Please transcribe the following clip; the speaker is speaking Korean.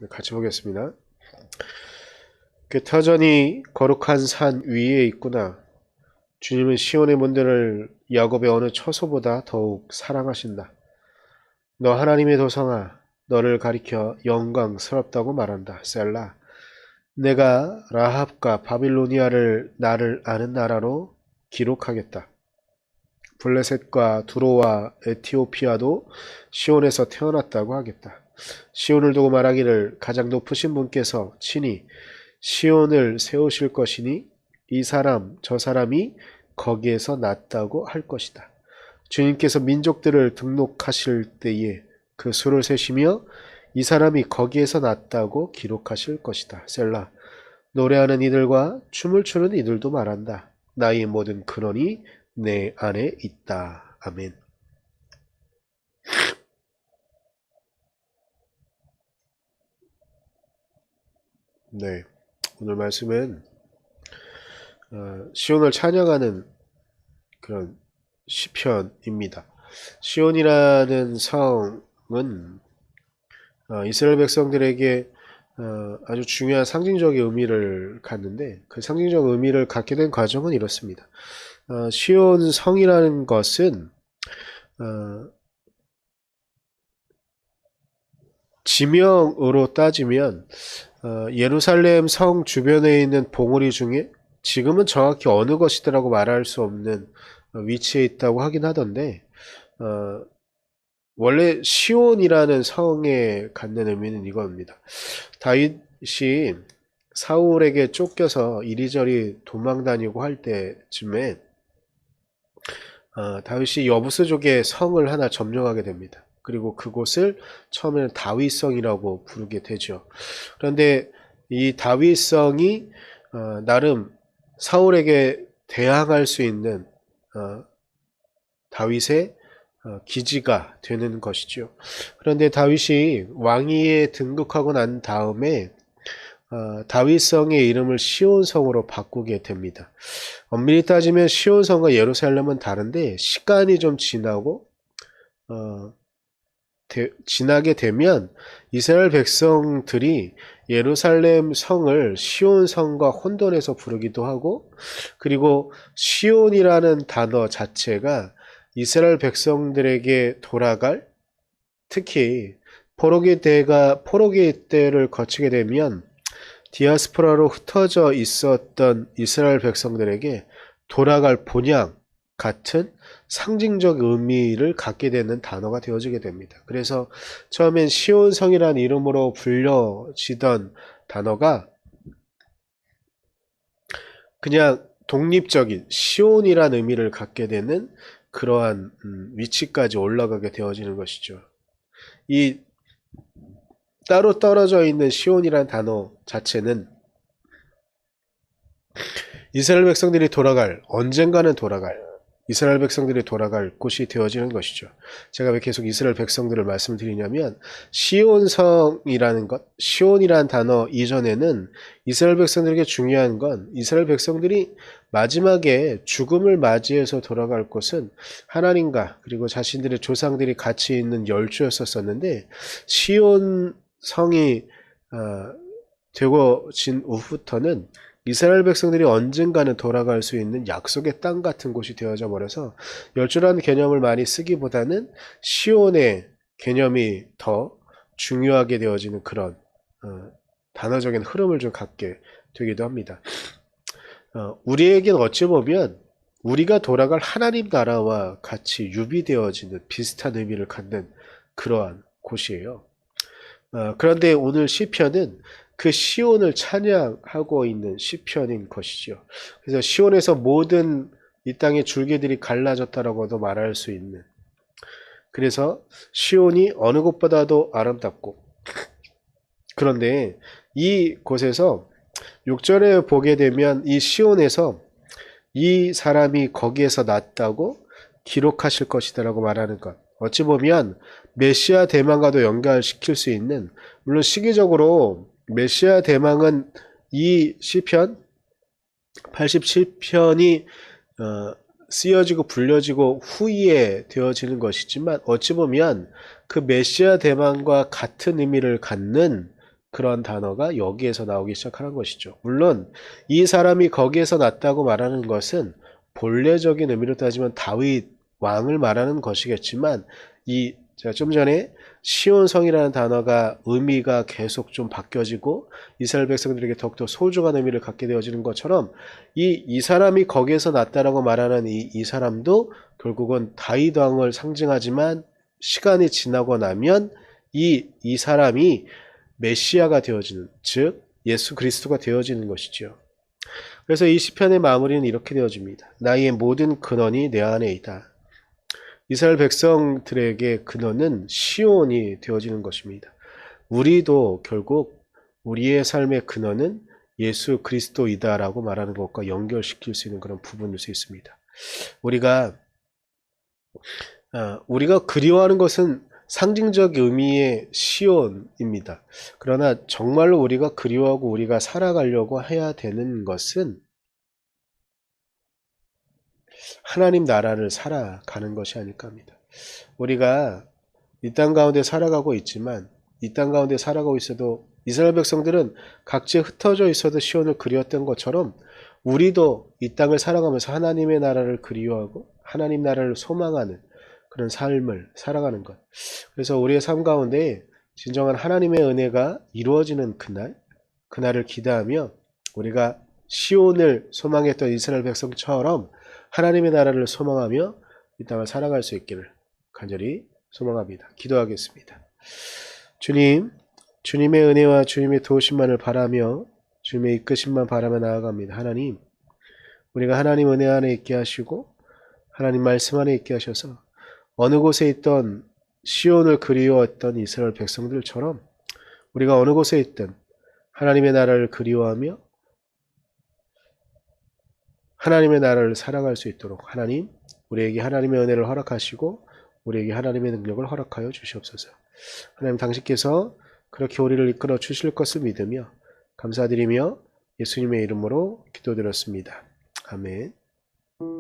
같이 보겠습니다. 그 터전이 거룩한 산 위에 있구나. 주님은 시온의 문들을 야곱의 어느 처소보다 더욱 사랑하신다. 너 하나님의 도성아, 너를 가리켜 영광스럽다고 말한다. 셀라. 내가 라합과 바빌로니아를 나를 아는 나라로 기록하겠다. 블레셋과 두로와 에티오피아도 시온에서 태어났다고 하겠다. 시온을 두고 말하기를 가장 높으신 분께서 친히 시온을 세우실 것이니 이 사람 저 사람이 거기에서 났다고 할 것이다. 주님께서 민족들을 등록하실 때에 그 수를 세시며 이 사람이 거기에서 났다고 기록하실 것이다. 셀라. 노래하는 이들과 춤을 추는 이들도 말한다. 나의 모든 근원이 내 안에 있다. 아멘. 네, 오늘 말씀은 시온을 찬양하는 그런 시편입니다. 시온이라는 성은 이스라엘 백성들에게 아주 중요한 상징적인 의미를 갖는데, 그 상징적 의미를 갖게 된 과정은 이렇습니다. 시온 성이라는 것은 지명으로 따지면 예루살렘 성 주변에 있는 봉우리 중에 지금은 정확히 어느 것이더라고 말할 수 없는 위치에 있다고 하긴 하던데, 원래 시온이라는 성에 갖는 의미는 이겁니다. 다윗이 사울에게 쫓겨서 이리저리 도망다니고 할 때쯤에 다윗이 여부스족의 성을 하나 점령하게 됩니다. 그리고 그곳을 처음에는 다윗성이라고 부르게 되죠. 그런데 이 다윗성이 나름 사울에게 대항할 수 있는 다윗의 기지가 되는 것이죠. 그런데 다윗이 왕위에 등극하고 난 다음에 다윗성의 이름을 시온성으로 바꾸게 됩니다. 엄밀히 따지면 시온성과 예루살렘은 다른데 시간이 좀 지나고 지나게 되면 이스라엘 백성들이 예루살렘 성을 시온성과 혼돈해서 부르기도 하고, 그리고 시온이라는 단어 자체가 이스라엘 백성들에게 돌아갈, 특히 포로기 때를 거치게 되면 디아스포라로 흩어져 있었던 이스라엘 백성들에게 돌아갈 본향 같은 상징적 의미를 갖게 되는 단어가 되어지게 됩니다. 그래서 처음엔 시온성이라는 이름으로 불려지던 단어가 그냥 독립적인 시온이라는 의미를 갖게 되는 그러한 위치까지 올라가게 되어지는 것이죠. 이 따로 떨어져 있는 시온이라는 단어 자체는 이스라엘 백성들이 언젠가는 이스라엘 백성들이 돌아갈 곳이 되어지는 것이죠. 제가 왜 계속 이스라엘 백성들을 말씀드리냐면, 시온성이라는 것, 시온이라는 단어 이전에는 이스라엘 백성들에게 중요한 건 이스라엘 백성들이 마지막에 죽음을 맞이해서 돌아갈 곳은 하나님과 그리고 자신들의 조상들이 같이 있는 열주였었는데, 시온성이 되어진 후부터는 이스라엘 백성들이 언젠가는 돌아갈 수 있는 약속의 땅 같은 곳이 되어져 버려서 열주라는 개념을 많이 쓰기보다는 시온의 개념이 더 중요하게 되어지는 그런 단어적인 흐름을 좀 갖게 되기도 합니다. 우리에겐 어찌 보면 우리가 돌아갈 하나님 나라와 같이 유비되어지는 비슷한 의미를 갖는 그러한 곳이에요. 그런데 오늘 시편은 그 시온을 찬양하고 있는 시편인 것이죠. 그래서 시온에서 모든 이 땅의 줄기들이 갈라졌다라고도 말할 수 있는, 그래서 시온이 어느 곳보다도 아름답고, 그런데 이 곳에서 6절에 보게 되면 이 시온에서 이 사람이 거기에서 났다고 기록하실 것이다라고 말하는 것, 어찌 보면 메시아 대망과도 연결시킬 수 있는, 물론 시기적으로 메시아 대망은 이 시편 87편이 쓰여지고 불려지고 후에 되어지는 것이지만, 어찌 보면 그 메시아 대망과 같은 의미를 갖는 그런 단어가 여기에서 나오기 시작하는 것이죠. 물론 이 사람이 거기에서 났다고 말하는 것은 본래적인 의미로 따지면 다윗 왕을 말하는 것이겠지만, 제가 좀 전에 시온성이라는 단어가 의미가 계속 좀 바뀌어지고 이스라엘 백성들에게 더욱더 소중한 의미를 갖게 되어지는 것처럼, 이 사람이 거기에서 났다라고 말하는 이 사람도 결국은 다윗 왕을 상징하지만, 시간이 지나고 나면 이 사람이 메시아가 되어지는, 즉 예수 그리스도가 되어지는 것이죠. 그래서 이 시편의 마무리는 이렇게 되어집니다. 나의 모든 근원이 내 안에 있다. 이스라엘 백성들에게 근원은 시온이 되어지는 것입니다. 우리도 결국 우리의 삶의 근원은 예수 그리스도이다라고 말하는 것과 연결시킬 수 있는 그런 부분일 수 있습니다. 우리가 그리워하는 것은 상징적 의미의 시온입니다. 그러나 정말로 우리가 그리워하고 우리가 살아가려고 해야 되는 것은 하나님 나라를 살아가는 것이 아닐까 합니다. 우리가 이 땅 가운데 살아가고 있지만, 이 땅 가운데 살아가고 있어도 이스라엘 백성들은 각지에 흩어져 있어도 시온을 그리웠던 것처럼, 우리도 이 땅을 살아가면서 하나님의 나라를 그리워하고 하나님 나라를 소망하는 그런 삶을 살아가는 것. 그래서 우리의 삶 가운데 진정한 하나님의 은혜가 이루어지는 그날을 기대하며, 우리가 시온을 소망했던 이스라엘 백성처럼 하나님의 나라를 소망하며 이 땅을 살아갈 수 있기를 간절히 소망합니다. 기도하겠습니다. 주님, 주님의 은혜와 주님의 도우심만을 바라며 주님의 이끄심만 바라며 나아갑니다. 하나님, 우리가 하나님 은혜 안에 있게 하시고 하나님 말씀 안에 있게 하셔서 어느 곳에 있던 시온을 그리워했던 이스라엘 백성들처럼 우리가 어느 곳에 있든 하나님의 나라를 그리워하며 하나님의 나라를 살아갈 수 있도록 하나님, 우리에게 하나님의 은혜를 허락하시고 우리에게 하나님의 능력을 허락하여 주시옵소서. 하나님, 당신께서 그렇게 우리를 이끌어 주실 것을 믿으며 감사드리며 예수님의 이름으로 기도드렸습니다. 아멘.